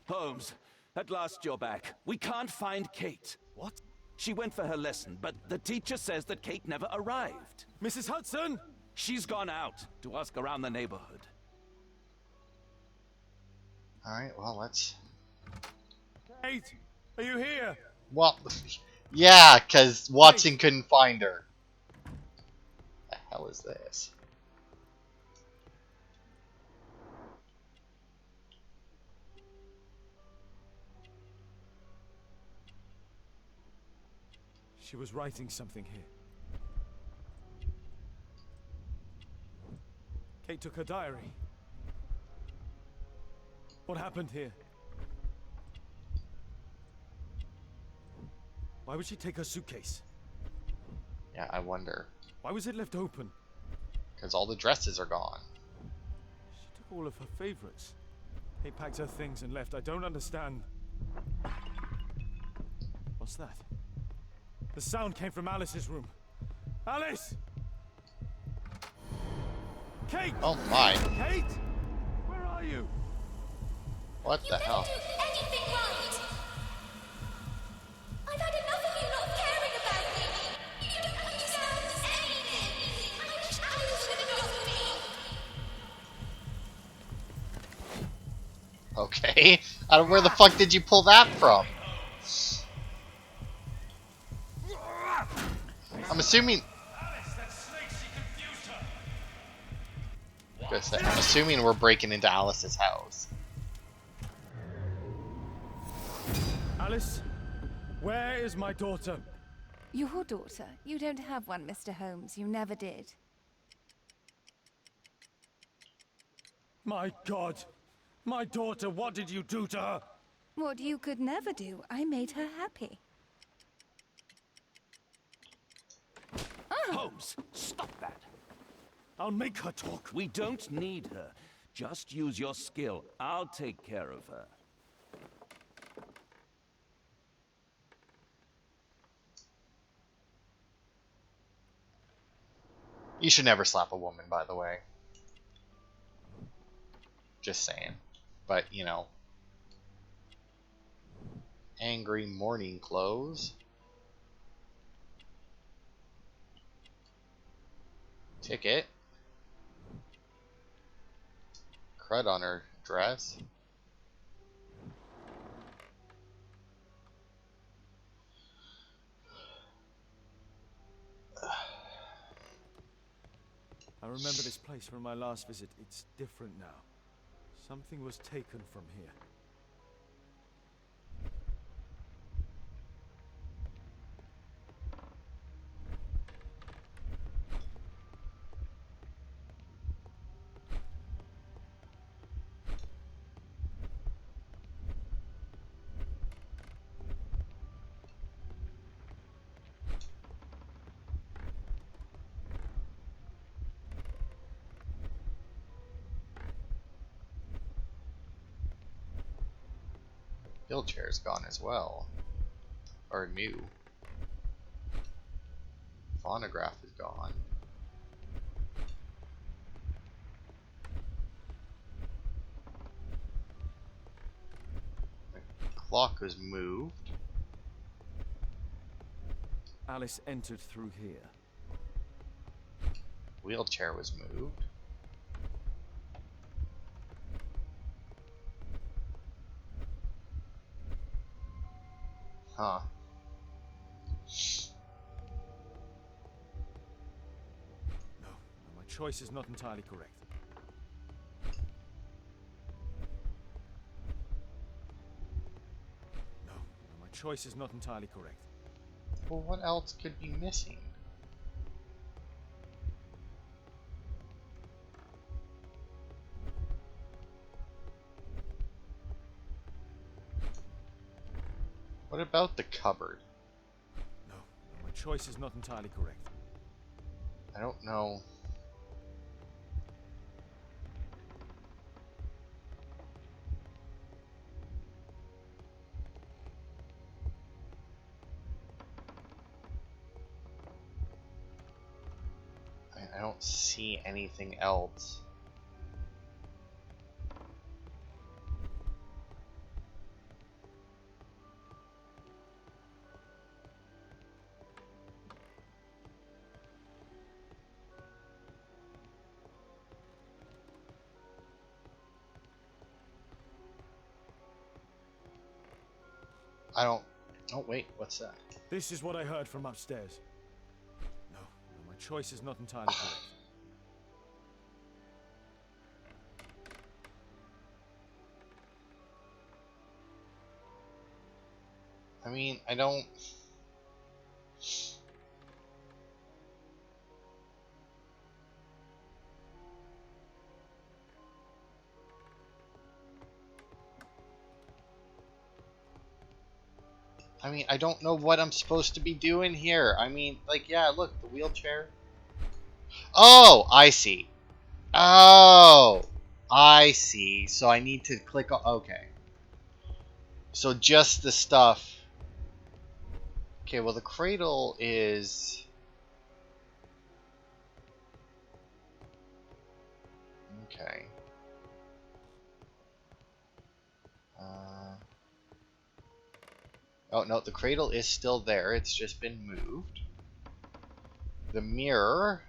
Holmes, at last you're back. We can't find Kate. What? She went for her lesson, but the teacher says that Kate never arrived. Mrs. Hudson? She's gone out to ask around the neighborhood. Alright, well, let's... Kate, are you here? Well, yeah, because Watson couldn't find her. The hell is this? She was writing something here. Kate took her diary. What happened here? Why would she take her suitcase? Yeah, I wonder. Why was it left open? Because all the dresses are gone. She took all of her favorites. Kate packed her things and left. I don't understand. What's that? The sound came from Alice's room. Alice! Kate! Oh my. Kate! Where are you? What the hell? You didn't do anything right! I've had enough of you not caring about me! You don't understand anything! I wish Alice would have got me! Okay. Out of where the fuck did you pull that from? I'm assuming... I'm assuming we're breaking into Alice's house. Alice, where is my daughter? Your daughter? You don't have one, Mr. Holmes. You never did. My God! My daughter, what did you do to her? What you could never do. I made her happy. Holmes, stop that. I'll make her talk. We don't need her. Just use your skill. I'll take care of her. You should never slap a woman, by the way. Just saying. But, you know. Angry morning clothes. Ticket. Crud on her dress. I remember this place from my last visit. It's different now. Something was taken from here. Wheelchair's gone as well. Or new. Phonograph is gone. The clock was moved. Alice entered through here. Wheelchair was moved. Huh. No, my choice is not entirely correct. No, my choice is not entirely correct. Well, what else could be missing? What about the cupboard? No, my choice is not entirely correct. I don't know. I don't see anything else. I don't... Oh, wait, what's that? This is what I heard from upstairs. No, my choice is not entirely correct. I mean, I don't... I mean, I don't know what I'm supposed to be doing here. I mean, like, yeah, look, the wheelchair. Oh, I see. Oh, I see. So I need to click on... Okay. So just the stuff... Okay, well, the cradle is... Okay. Oh, no, the cradle is still there. It's just been moved. The mirror...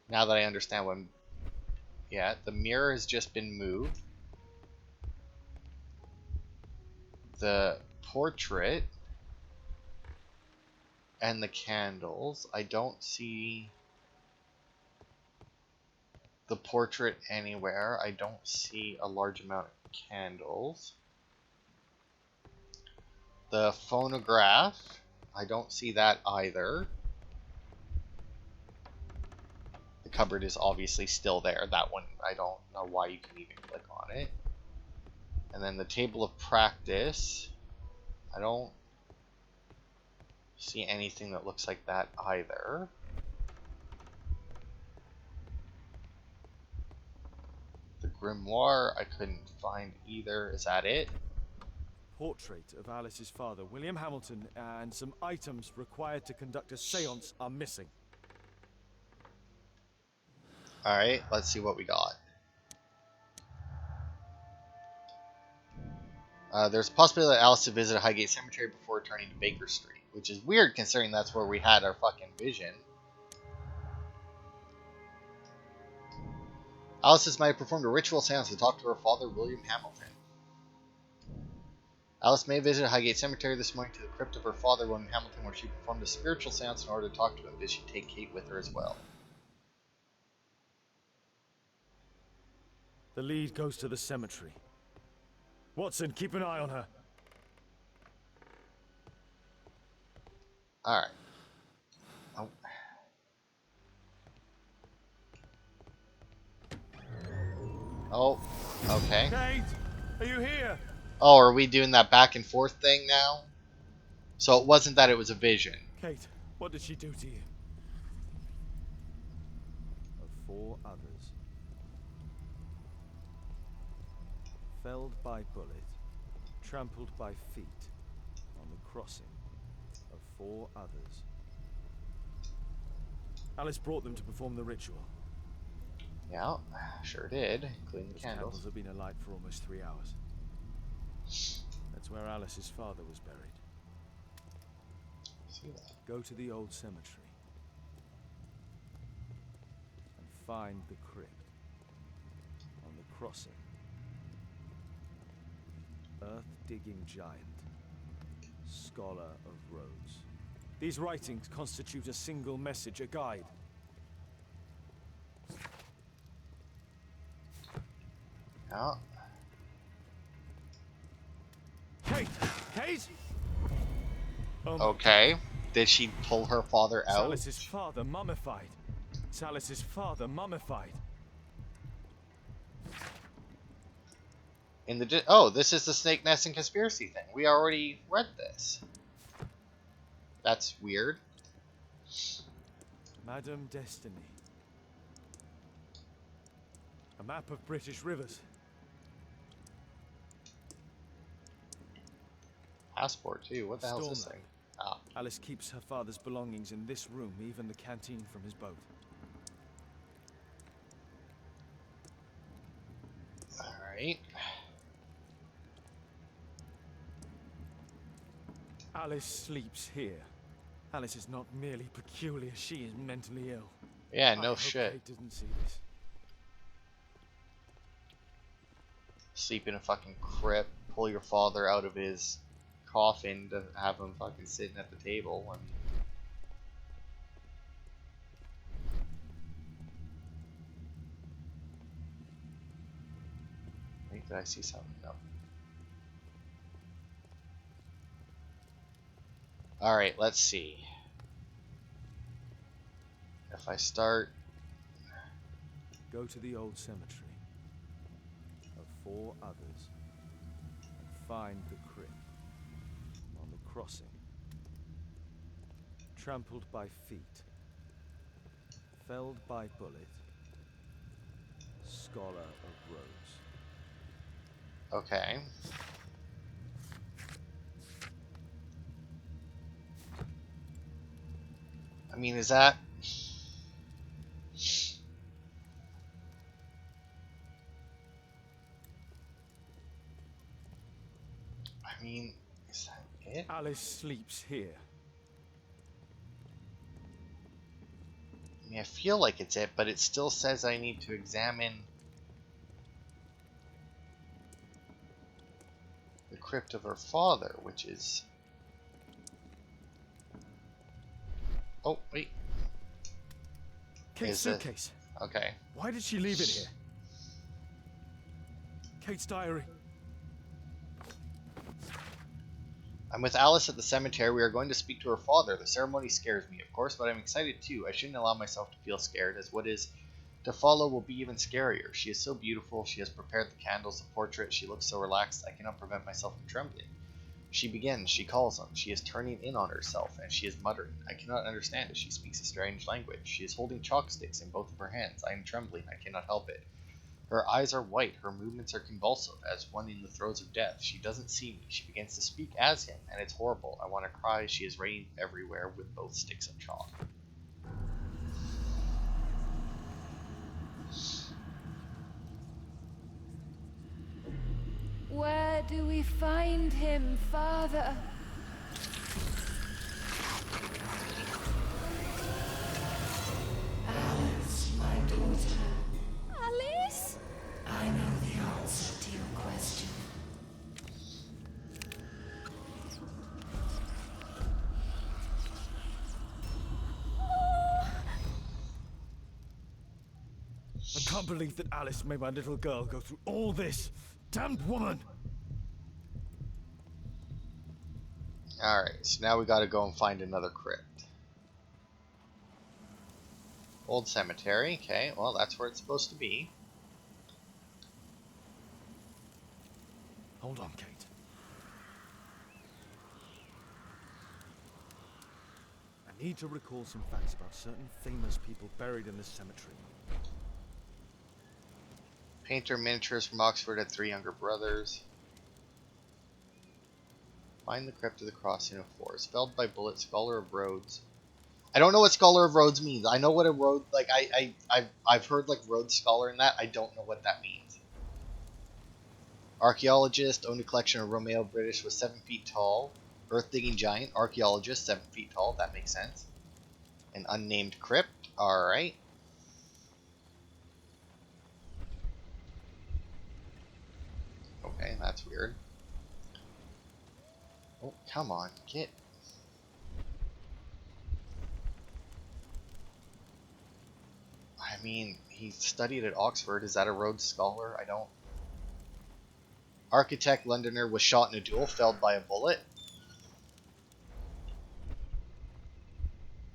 Now that I understand what I'm... Yeah, the mirror has just been moved. The portrait... And the candles. I don't see... the portrait anywhere. I don't see a large amount of candles. The phonograph, I don't see that either. The cupboard is obviously still there. That one, I don't know why you can even click on it. And then the table of practice, I don't see anything that looks like that either. The grimoire, I couldn't find either. Is that it? Portrait of Alice's father, William Hamilton, and some items required to conduct a seance are missing. Alright, let's see what we got. There's a possibility that Alice would visit Highgate Cemetery before returning to Baker Street, which is weird considering that's where we had our fucking vision. Alice might have performed a ritual seance to talk to her father, William Hamilton. Alice may visit Highgate Cemetery this morning to the crypt of her father, William Hamilton, where she performed a spiritual seance in order to talk to him. Did she take Kate with her as well? The lead goes to the cemetery. Watson, keep an eye on her. Alright. Oh, okay. Kate, are you here? Oh, are we doing that back and forth thing now? So it wasn't that it was a vision. Kate, what did she do to you? Of 4 others. Felled by bullet, trampled by feet, on the crossing of 4 others. Alice brought them to perform the ritual. Yeah, sure did, including the Those candles. candles have been alight for almost 3 hours. That's where Alice's father was buried. See that? Go to the old cemetery and find the crypt. On the crossing, earth-digging giant, scholar of roads. These writings constitute a single message, a guide. Yeah. Kate! Kate! Oh my Okay. Did she pull her father out? Alice's father mummified. Alice's father mummified. In the oh, this is the snake nest and conspiracy thing. We already read this. That's weird. Madame Destiny. A map of British rivers. Passport too. What the hell is this Storm thing? Ah, Alice keeps her father's belongings in this room, even the canteen from his boat. all right. Alice sleeps here. Alice is not merely peculiar, she is mentally ill. Yeah, I no hope shit. Kate didn't see this. Sleep in a fucking crypt. pull your father out of his coffin to have him fucking sitting at the table. I mean, wait, did I see something? No. Alright, let's see. If I start... Go to the old cemetery of 4 others and find the crypt on the crossing. Trampled by feet, felled by bullet, scholar of roads. Okay. I mean, is that... I mean, is that it? Alice sleeps here. I mean, I feel like it's it, but it still says I need to examine the crypt of her father, which is... Oh, wait. Kate's Is it- suitcase. Okay. Why did she leave it here? Kate's diary. I'm with Alice at the cemetery. We are going to speak to her father. The ceremony scares me, of course, but I'm excited too. I shouldn't allow myself to feel scared, as what is to follow will be even scarier. She is so beautiful. She has prepared the candles, the portrait. She looks so relaxed. I cannot prevent myself from trembling. She begins. She calls him. She is turning in on herself, and she is muttering. I cannot understand it. She speaks a strange language. She is holding chalk sticks in both of her hands. I am trembling. I cannot help it. Her eyes are white, her movements are convulsive, as one in the throes of death. She doesn't see me. She begins to speak as him, and it's horrible. I want to cry. She is raining everywhere with both sticks of chalk. Where do we find him, Father? Alice, my daughter, Alice? I know the answer to your question. I can't believe that Alice made my little girl go through all this. Damned woman! Alright, so now we gotta go and find another crypt. Old cemetery, okay, well that's where it's supposed to be. Hold on, Kate. I need to recall some facts about certain famous people buried in this cemetery. Painter miniatures from Oxford had 3 younger brothers. Find the crypt of the crossing of 4. Spelled by bullet, scholar of roads. I don't know what scholar of roads means. I know what a road, like I've heard like road scholar in that. I don't know what that means. Archaeologist owned a collection of Romeo British, was 7 feet tall. Earth digging giant. Archaeologist 7 feet tall. That makes sense. An unnamed crypt. All right. Okay, that's weird. Oh, come on, get. I mean, he studied at Oxford. Is that a Rhodes Scholar? I don't. Architect Londoner was shot in a duel, felled by a bullet.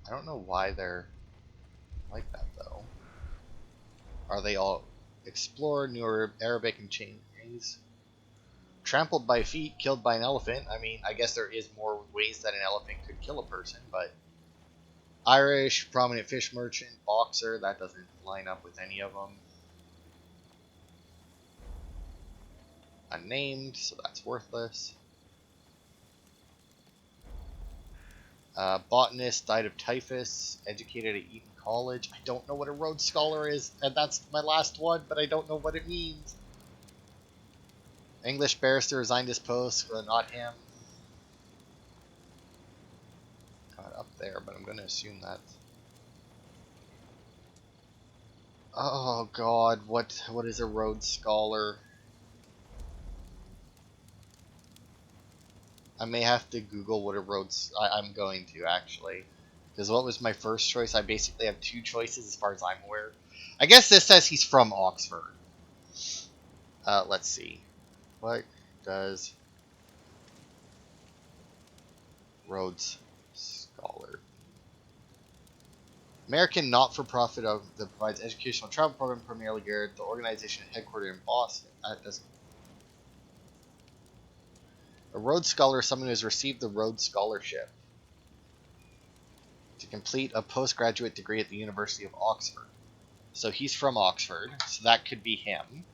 I don't know why they're like that, though. Are they all explored, New Arabic and Chinese? Trampled by feet, killed by an elephant. I mean, I guess there is more ways that an elephant could kill a person, but... Irish, prominent fish merchant, boxer, that doesn't line up with any of them. Unnamed, so that's worthless. Botanist, died of typhus, educated at Eton College. I don't know what a Rhodes Scholar is, and that's my last one, but I don't know what it means. English barrister resigned his post, not him. Got up there, but I'm going to assume that. Oh god, what is a Rhodes Scholar? I may have to Google what a Rhodes. I'm going to actually, because what was my first choice? I basically have two choices as far as I'm aware. I guess this says he's from Oxford. Let's see. What does Rhodes Scholar? American not-for-profit that provides educational travel program primarily geared. The organization headquartered in Boston. That doesn't. A Rhodes Scholar is someone who has received the Rhodes Scholarship to complete a postgraduate degree at the University of Oxford. So he's from Oxford, so that could be him.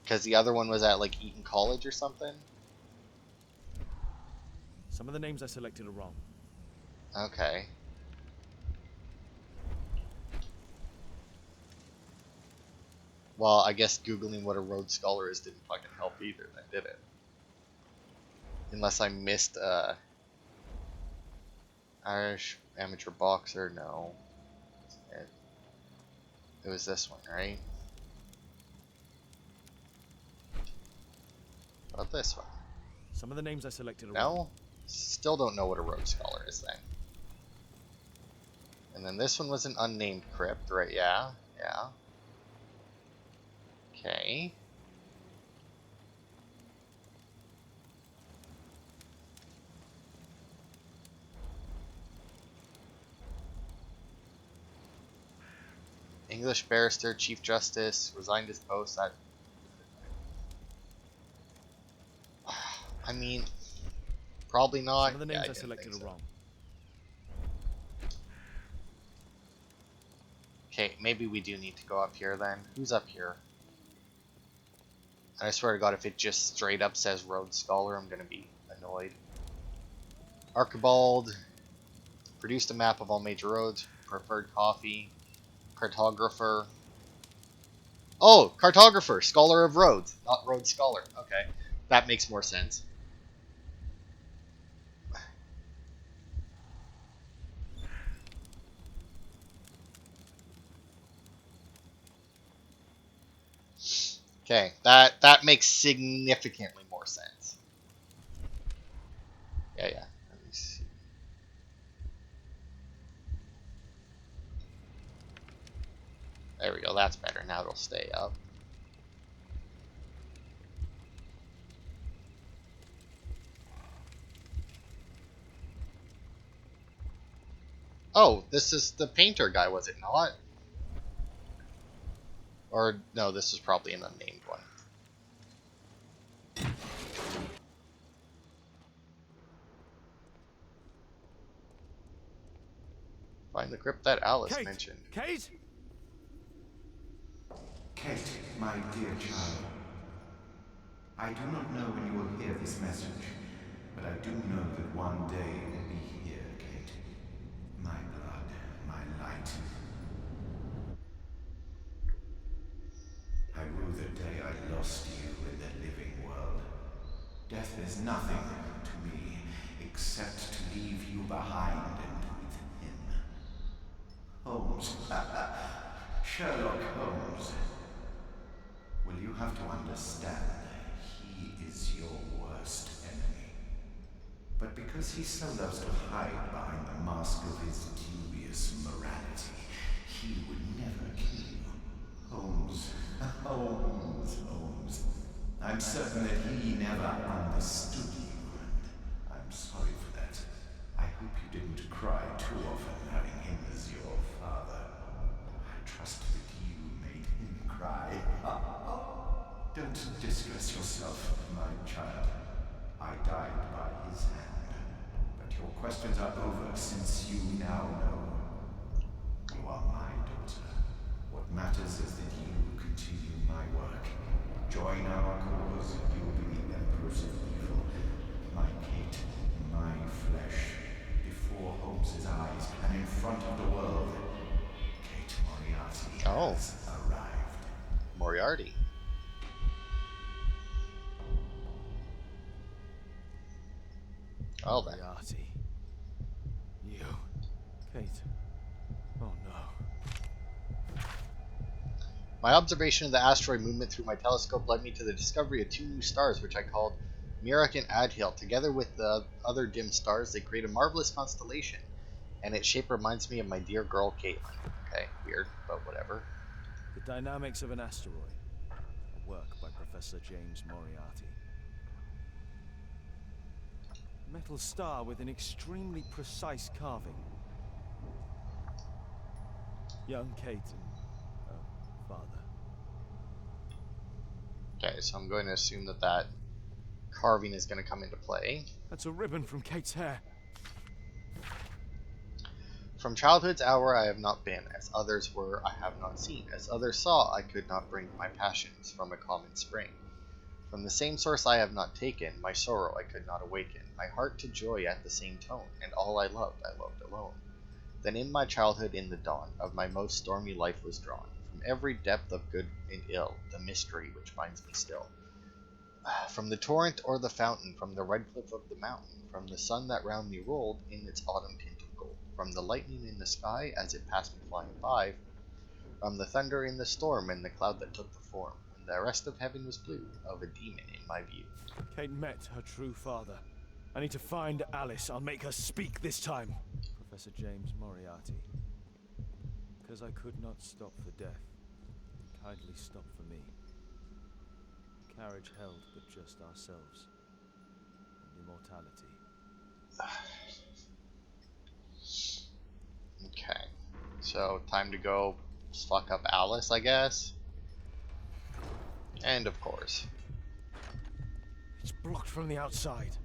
Because the other one was at like Eton College or something. Some of the names I selected are wrong. Okay. Well, I guess Googling what a Rhodes Scholar is didn't fucking help either, then, did it? Unless I missed, Irish amateur boxer, no. It was this one, right? What about this one? Some of the names I selected are No? wrong. Still don't know what a Rhodes Scholar is then. And then this one was an unnamed crypt, right? Yeah, yeah. Okay. English barrister, Chief Justice, resigned his post. That. I mean, probably not. Some of the names Yeah, I selected are wrong. Okay, maybe we do need to go up here then. Who's up here? And I swear to God, if it just straight up says Rhodes Scholar, I'm gonna be annoyed. Archibald produced a map of all major roads. Preferred coffee. Cartographer. Oh, cartographer, scholar of roads, not Rhodes Scholar. Okay, that makes more sense. Okay, that makes significantly more sense. Yeah. Let me see. There we go. That's better. Now it'll stay up. Oh, this is the painter guy, was it not? Or, no, this is probably an unnamed one. Find the crypt that Alice Kate! mentioned. Kate! Kate, my dear child. I do not know when you will hear this message, but I do know that one day you will be here, Kate. My blood, my light. I rue the day I lost you in the living world. Death is nothing to me, except to leave you behind and with him. Holmes. Sherlock Holmes. Well, you have to understand, he is your worst enemy. But because he so loves to hide behind the mask of his dubious morality, he would never kill you. Holmes. Holmes. I'm certain that he never understood you, and I'm sorry for that. I hope you didn't cry too often having him as your father. I trust that you made him cry. Don't distress yourself, my child. I died by his hand. But your questions are over since you now know. You are my daughter. What matters is that you continue my work. Join our cause, and you will be the Empress of Evil. My Kate, my flesh, before Holmes's eyes and in front of the world. Kate Moriarty has arrived. Moriarty. Oh, then. Moriarty. You. Kate. Oh no. My observation of the asteroid movement through my telescope led me to the discovery of two new stars, which I called Mirak and Adhil, together with the other dim stars, they create a marvelous constellation, and its shape reminds me of my dear girl Caitlin. Okay, weird, but whatever. The Dynamics of an Asteroid. A work by Professor James Moriarty. Metal star with an extremely precise carving. Young Kate and father. Okay, so I'm going to assume that that carving is going to come into play. That's a ribbon from Kate's hair. From childhood's hour I have not been, as others were I have not seen, as others saw I could not bring my passions from a common spring. From the same source I have not taken, my sorrow I could not awaken, my heart to joy at the same tone, and all I loved alone. Then in my childhood in the dawn of my most stormy life was drawn, from every depth of good and ill, the mystery which binds me still. From the torrent or the fountain, from the red cliff of the mountain, from the sun that round me rolled in its autumn tint of gold, from the lightning in the sky as it passed me flying by, from the thunder in the storm and the cloud that took the form, when the rest of heaven was blue, of a demon in my view. Kate met her true father. I need to find Alice. I'll make her speak this time. Professor James Moriarty. Because I could not stop for death, kindly stop for me. Carriage held but just ourselves, and immortality. Okay, so time to go fuck up Alice, I guess. And of course. It's blocked from the outside.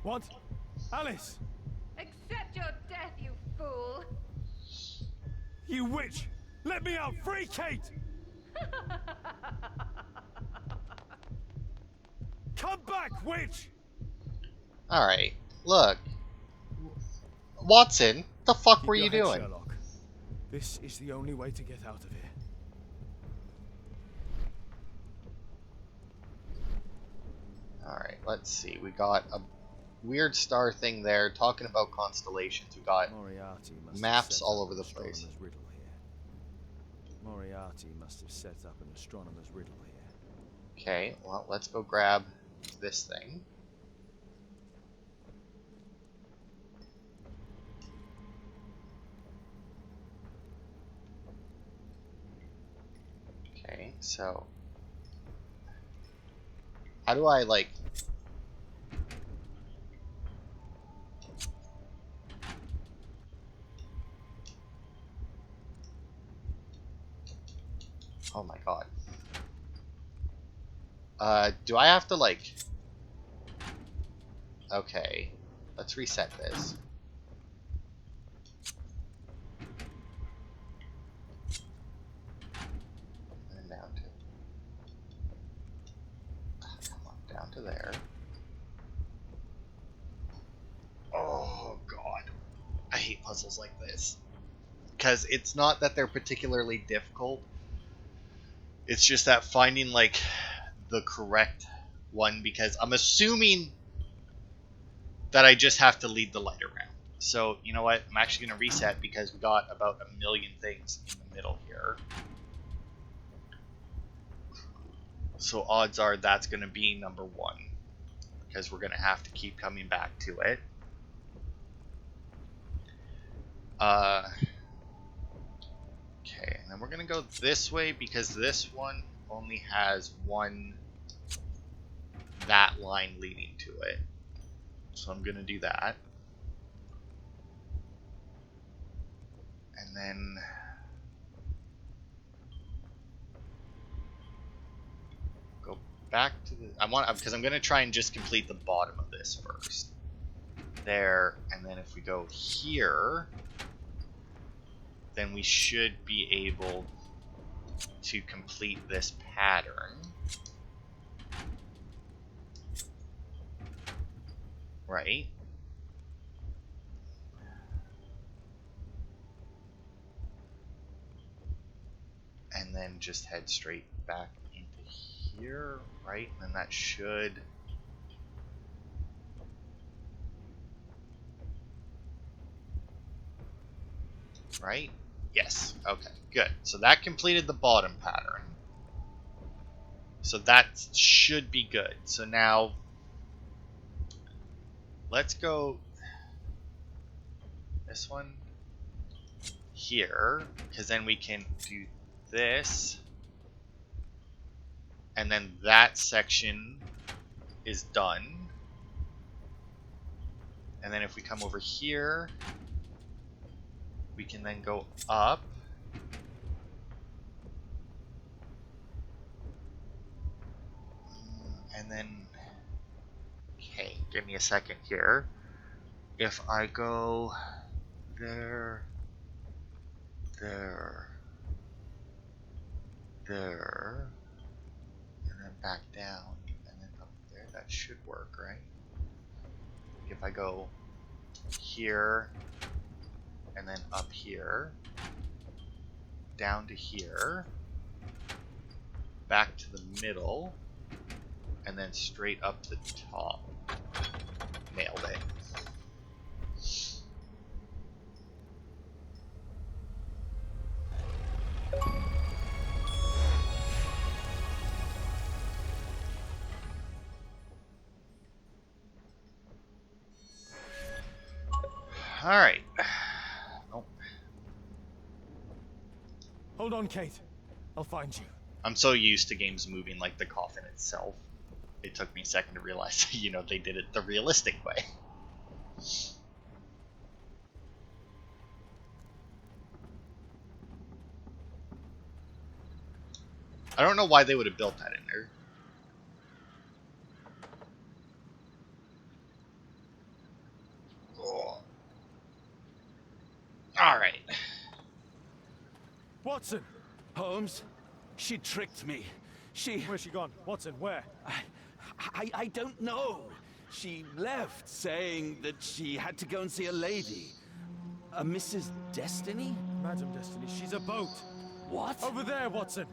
What? Alice! Accept your death, you fool! You witch! Let me out! Free Kate! Come back, witch! Alright, look. Watson, the fuck Keep were your you head, doing? Sherlock. This is the only way to get out of here. Alright, let's see. We got a weird star thing there talking about constellations. We got Moriarty must have maps set all up over an the place. astronomer's riddle here. Moriarty must have set up an astronomer's riddle here. Okay, well, let's go grab this thing. Okay, so how do I, like... Oh my god. Do I have to, like... Okay, let's reset this. And down to... come on, down to there. Oh god. I hate puzzles like this. Because it's not that they're particularly difficult. It's just that finding, like, the correct one, because I'm assuming that I just have to lead the light around. So, you know what? I'm actually going to reset because we got about a million things in the middle here. So odds are that's going to be number one, because we're going to have to keep coming back to it. Okay, and then we're going to go this way because this one only has one, that line leading to it. So I'm going to do that. And then go back to the, because I'm going to try and just complete the bottom of this first. There, and then if we go here, then we should be able to complete this pattern. Right? And then just head straight back into here, right? And then that should... right? Yes. Okay, good. So that completed the bottom pattern. So that should be good. So now, let's go this one here, because then we can do this, and then that section is done. And then if we come over here, we can then go up. And then, okay, give me a second here. If I go there, there, there, and then back down, and then up there, that should work, right? If I go here, and then up here, down to here, back to the middle, and then straight up the top. Nailed it. Alright. Oh. Hold on, Kate. I'll find you. I'm so used to games moving like the coffin itself. It took me a second to realize, you know, they did it the realistic way. I don't know why they would have built that in there. Oh. Alright. Watson! Holmes, she tricked me. Where's she gone? Watson, where? I don't know. She left saying that she had to go and see a lady. A Mrs. Destiny? Madam Destiny, she's a boat. What? Over there, Watson.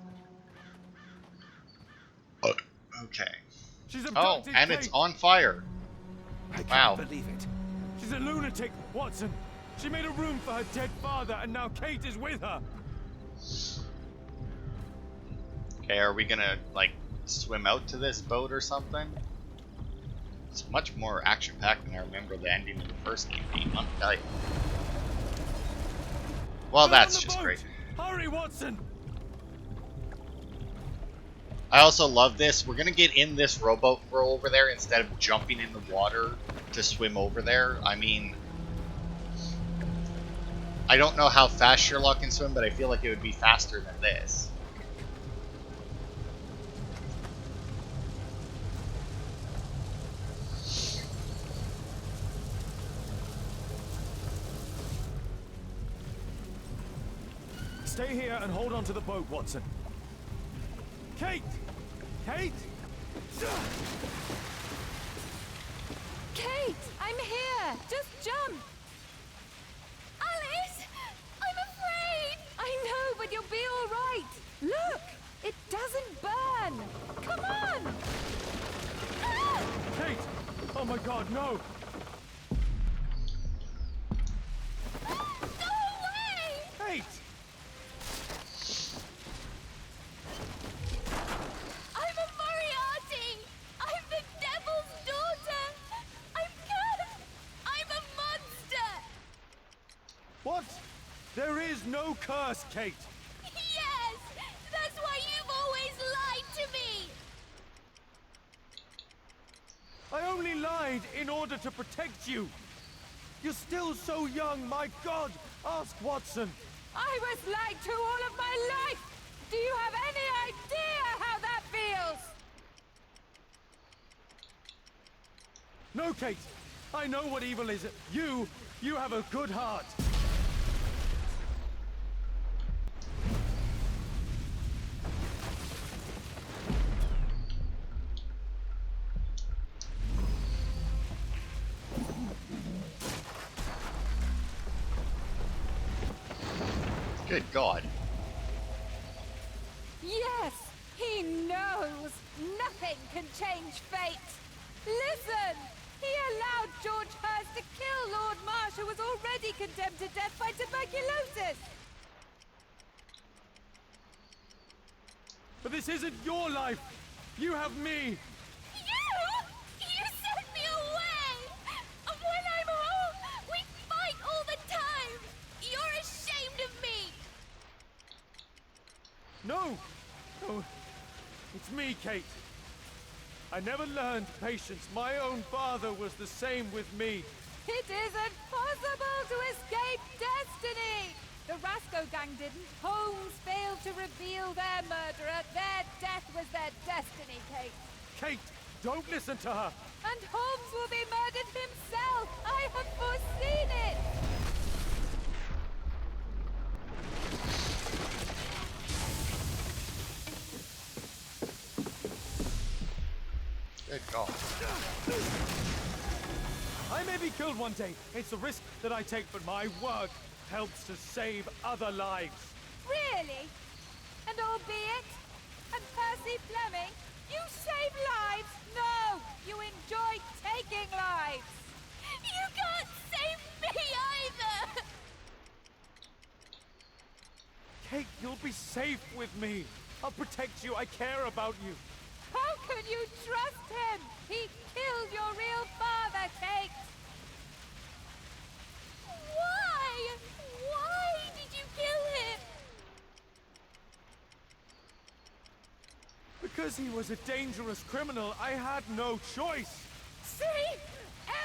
Okay. She's Oh, abducted and Kate. it's on fire. I can't Wow. believe it. She's a lunatic, Watson. She made a room for her dead father, and now Kate is with her. Okay, are we gonna, like, swim out to this boat or something? It's much more action-packed than I remember the ending of the first game being, I'll tell you. Well, Get on that's the just boat. great. Hurry, Watson! I also love this. We're gonna get in this rowboat and row over there instead of jumping in the water to swim over there. I mean, I don't know how fast Sherlock can swim, but I feel like it would be faster than this. Stay here and hold on to the boat, Watson. Kate! Kate! Kate, I'm here. Just jump. Alice! I'm afraid! I know, but you'll be all right. Look, it doesn't burn. Come on. Ah! Kate! Oh my god, no! Go away! Kate! I'm a Moriarty! I'm the devil's daughter! I'm cursed! I'm a monster! What? There is no curse, Kate! Yes! That's why you've always lied to me! I only lied in order to protect you! You're still so young, my god! Ask Watson! I was lied to all of my life. Do you have any idea how that feels? No, Kate! I know what evil is. You have a good heart. Good God. Yes, he knows. Nothing can change fate. Listen, he allowed George Hurst to kill Lord Marsh, who was already condemned to death by tuberculosis. But this isn't your life. You have me! You? You sent me away! And when I'm home, we fight all the time! You're ashamed of me! No! No, it's me, Kate. I never learned patience. My own father was the same with me. It isn't possible to escape destiny! The Rasco gang didn't. Holmes failed to reveal their murderer. Their death was their destiny, Kate. Kate, don't listen to her! And Holmes will be murdered himself! I have foreseen it! Good God. I may be killed one day. It's a risk that I take, but my work helps to save other lives. Really? And albeit? And Percy Fleming? You save lives? No! You enjoy taking lives! You can't save me either! Kate, you'll be safe with me. I'll protect you. I care about you. How can you trust him? He killed your real father, Kate! Why? Why did you kill him? Because he was a dangerous criminal, I had no choice. See?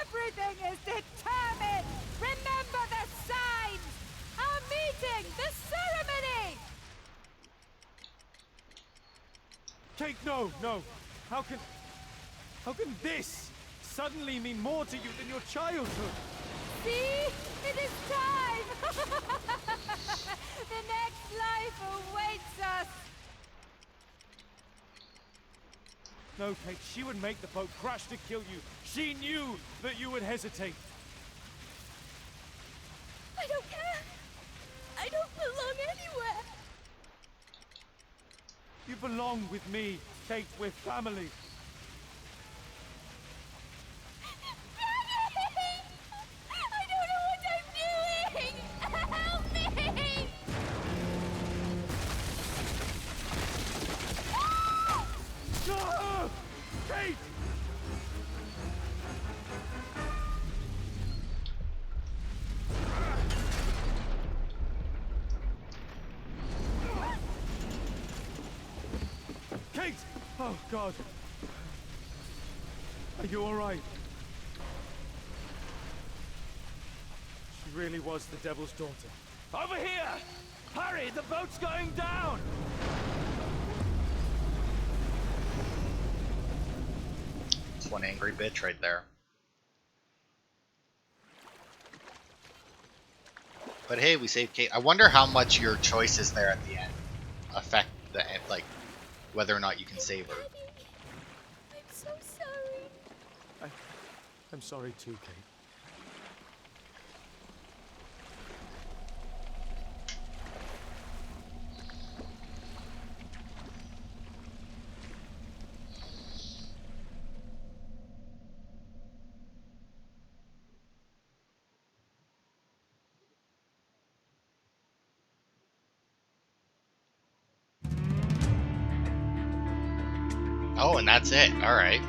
Everything is determined! Remember the signs! Our meeting! The ceremony! Kate, no, no. How can this suddenly mean more to you than your childhood? See? It is time! The next life awaits us! No, Kate, she would make the boat crash to kill you. She knew that you would hesitate. I don't care. I don't belong anywhere. You belong with me, Kate. We're family. Daddy! I don't know what I'm doing! Help me! No! Kate! Kate! Oh, God. Are you all right? She really was the devil's daughter. Over here! Hurry, the boat's going down! It's one angry bitch right there. But hey, we saved Kate. I wonder how much your choices there at the end affect the end, like whether or not you can save her. Daddy, I'm so sorry. I'm sorry too, Kate. Oh, and that's it. All right.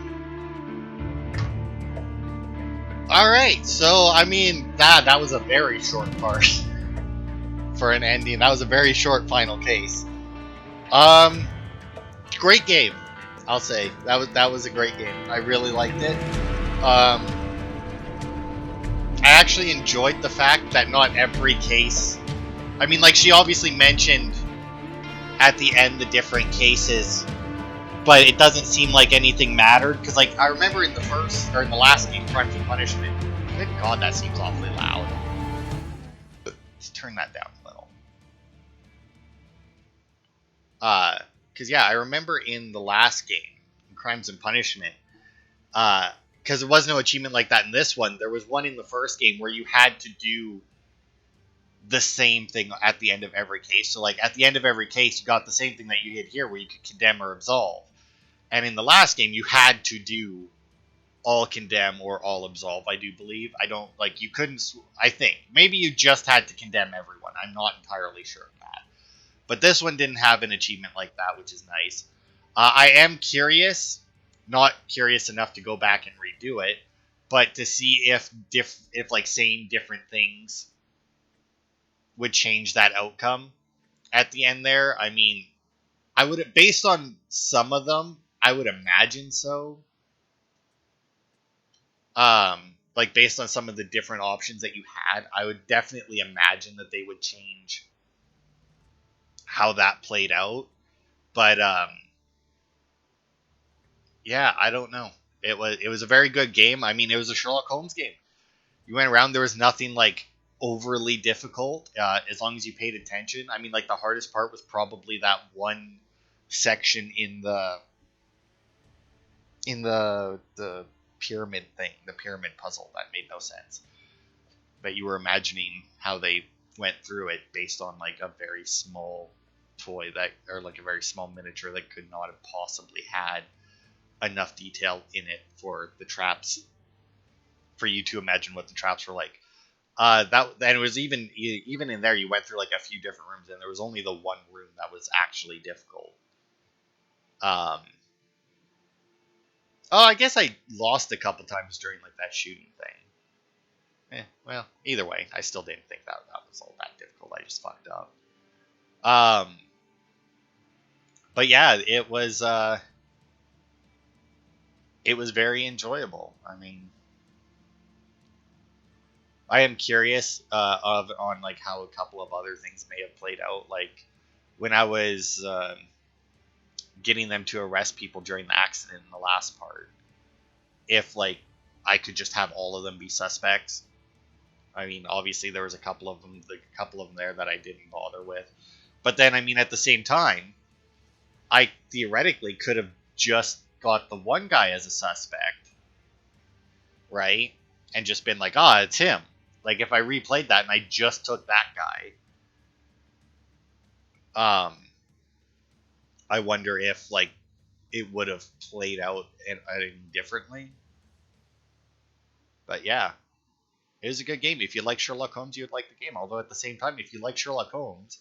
All right. So, I mean, that was a very short part for an ending. That was a very short final case. Great game. I'll say that was a great game. I really liked it. I actually enjoyed the fact that not every case. I mean, like, she obviously mentioned at the end the different cases, but it doesn't seem like anything mattered. Because, like, I remember in the last game, Crimes and Punishment. Good God, that seems awfully loud. Let's turn that down a little. Because yeah, I remember in the last game, in Crimes and Punishment, because there was no achievement like that in this one. There was one in the first game where you had to do the same thing at the end of every case. So, like, at the end of every case, you got the same thing that you did here, where you could condemn or absolve. And in the last game, you had to do all condemn or all absolve, I do believe. I don't, like, you couldn't, I think. Maybe you just had to condemn everyone. I'm not entirely sure of that. But this one didn't have an achievement like that, which is nice. I am curious, not curious enough to go back and redo it, but to see if like saying different things would change that outcome at the end there. I mean, I would, based on some of them, I would imagine so. Like based on some of the different options that you had, I would definitely imagine that they would change how that played out. But yeah, I don't know. It was a very good game. I mean, it was a Sherlock Holmes game. You went around. There was nothing like overly difficult as long as you paid attention. I mean, like the hardest part was probably that one section in the pyramid thing, the pyramid puzzle that made no sense. But you were imagining how they went through it based on like a very small toy that, or like a very small miniature that could not have possibly had enough detail in it for the traps, for you to imagine what the traps were like. And it was even in there, you went through like a few different rooms, and there was only the one room that was actually difficult. Oh, I guess I lost a couple times during like that shooting thing. Well, either way, I still didn't think that was all that difficult. I just fucked up. But yeah, it was very enjoyable. I mean, I am curious on like how a couple of other things may have played out. Like when I was getting them to arrest people during the accident in the last part, if like I could just have all of them be suspects. I mean, obviously there was a couple of them there that I didn't bother with, but then I mean at the same time, I theoretically could have just got the one guy as a suspect, right? And just been like, it's him. Like if I replayed that and I just took that guy, I wonder if like it would have played out differently. But yeah, it was a good game. If you like Sherlock Holmes, you would like the game. Although at the same time, if you like Sherlock Holmes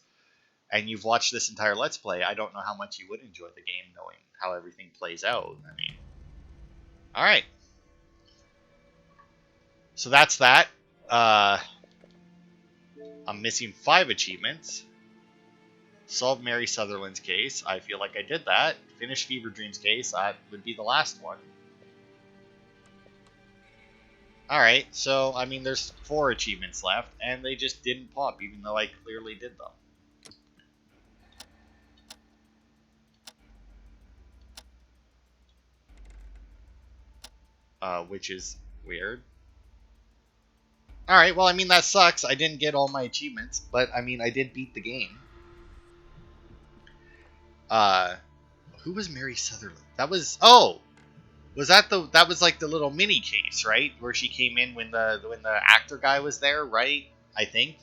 and you've watched this entire Let's Play, I don't know how much you would enjoy the game knowing how everything plays out. I mean, all right. So that's that. I'm missing 5 achievements. Solve Mary Sutherland's case. I feel like I did that. Finish Fever Dream's case. That would be the last one. Alright, so, I mean, there's 4 achievements left, and they just didn't pop, even though I clearly did them. Which is weird. Alright, well, I mean, that sucks. I didn't get all my achievements, but, I mean, I did beat the game. Who was Mary Sutherland? That was... Oh! That was like the little mini case, right? Where she came in when the actor guy was there, right? I think.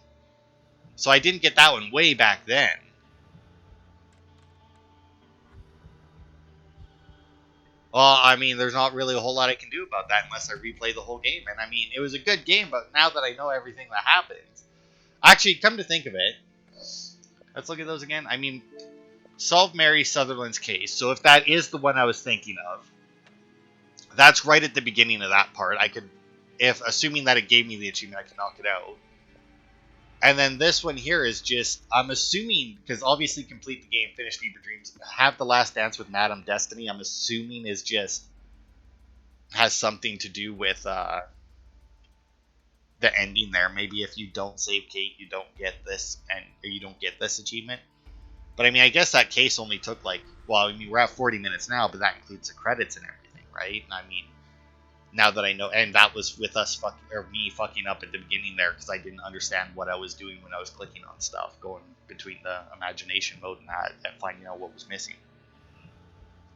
So I didn't get that one way back then. Well, I mean, there's not really a whole lot I can do about that unless I replay the whole game. And I mean, it was a good game, but now that I know everything that happens... Actually, come to think of it, let's look at those again. I mean, solve Mary Sutherland's case. So if that is the one I was thinking of, that's right at the beginning of that part. I could, assuming that it gave me the achievement, I can knock it out. And then this one here is just, I'm assuming, because obviously complete the game, finish Fever Dreams, have the last dance with Madame Destiny, I'm assuming is just, has something to do with the ending there. Maybe if you don't save Kate, you don't get this, or you don't get this achievement. But I mean, I guess that case only took like, well, I mean, we're at 40 minutes now, but that includes the credits and everything. Right? And I mean, now that I know, and that was with me fucking up at the beginning there because I didn't understand what I was doing when I was clicking on stuff, going between the imagination mode and that, and finding out what was missing.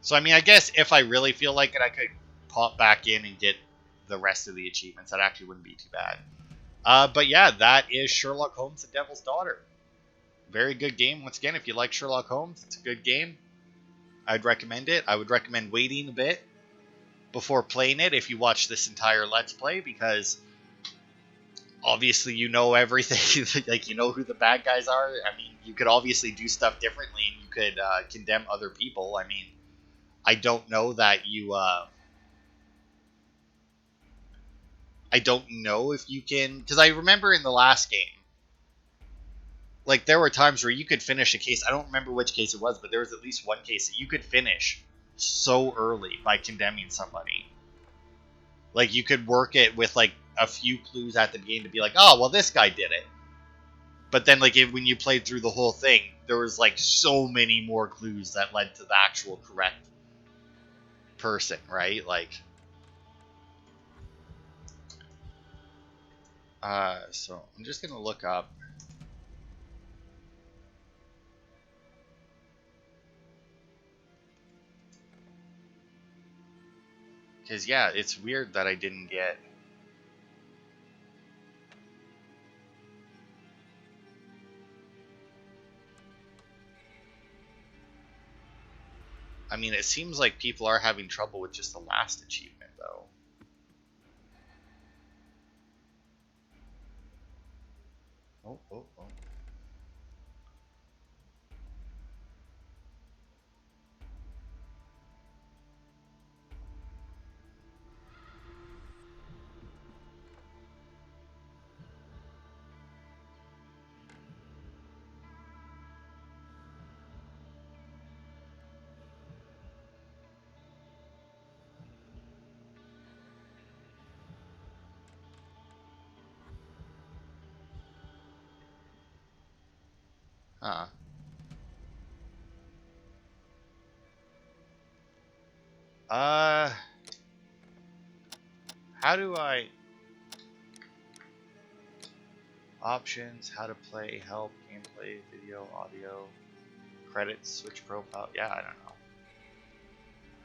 So I mean, I guess if I really feel like it, I could pop back in and get the rest of the achievements. That actually wouldn't be too bad. But yeah, that is Sherlock Holmes: The Devil's Daughter. Very good game. Once again, if you like Sherlock Holmes, it's a good game. I'd recommend it. I would recommend waiting a bit before playing it if you watch this entire Let's Play, because obviously you know everything. Like, you know who the bad guys are. I mean, you could obviously do stuff differently, and you could condemn other people. I mean, I don't know that you, I don't know if you can, because I remember in the last game, like, there were times where you could finish a case. I don't remember which case it was, but there was at least one case that you could finish so early by condemning somebody. Like, you could work it with, like, a few clues at the beginning to be like, oh, well, this guy did it. But then, like, when you played through the whole thing, there was, like, so many more clues that led to the actual correct person, right? Like, so I'm just going to look up. Because, yeah, it's weird that I didn't get... I mean, it seems like people are having trouble with just the last achievement, though. Oh. Huh. How do I... Options, how to play, help, gameplay, video, audio, credits, switch profile. Yeah, I don't know.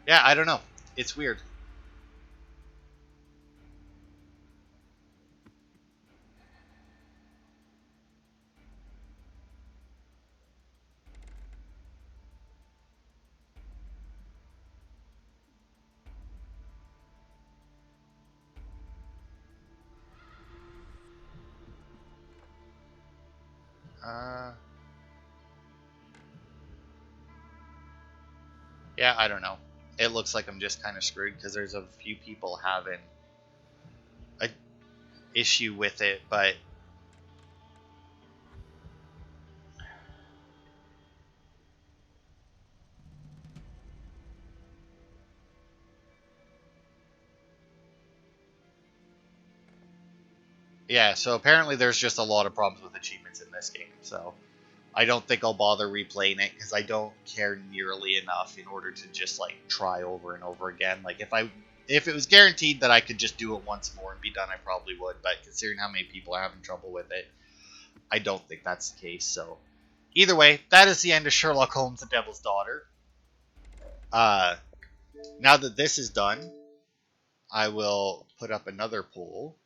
Yeah, I don't know. It's weird. Yeah, I don't know. It looks like I'm just kind of screwed because there's a few people having a issue with it, but yeah, so apparently there's just a lot of problems with achievements in this game, so I don't think I'll bother replaying it because I don't care nearly enough in order to just like try over and over again. Like if it was guaranteed that I could just do it once more and be done, I probably would, but considering how many people are having trouble with it, I don't think that's the case. So either way, that is the end of Sherlock Holmes: The Devil's Daughter. Now that this is done, I will put up another poll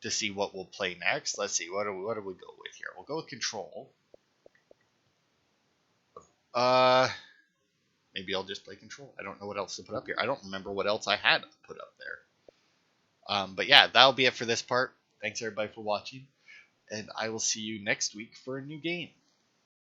to see what we'll play next. Let's see, what do we go with here? We'll go with Control. Maybe I'll just play Control. I don't know what else to put up here. I don't remember what else I had put up there. But yeah, that'll be it for this part. Thanks everybody for watching, and I will see you next week for a new game.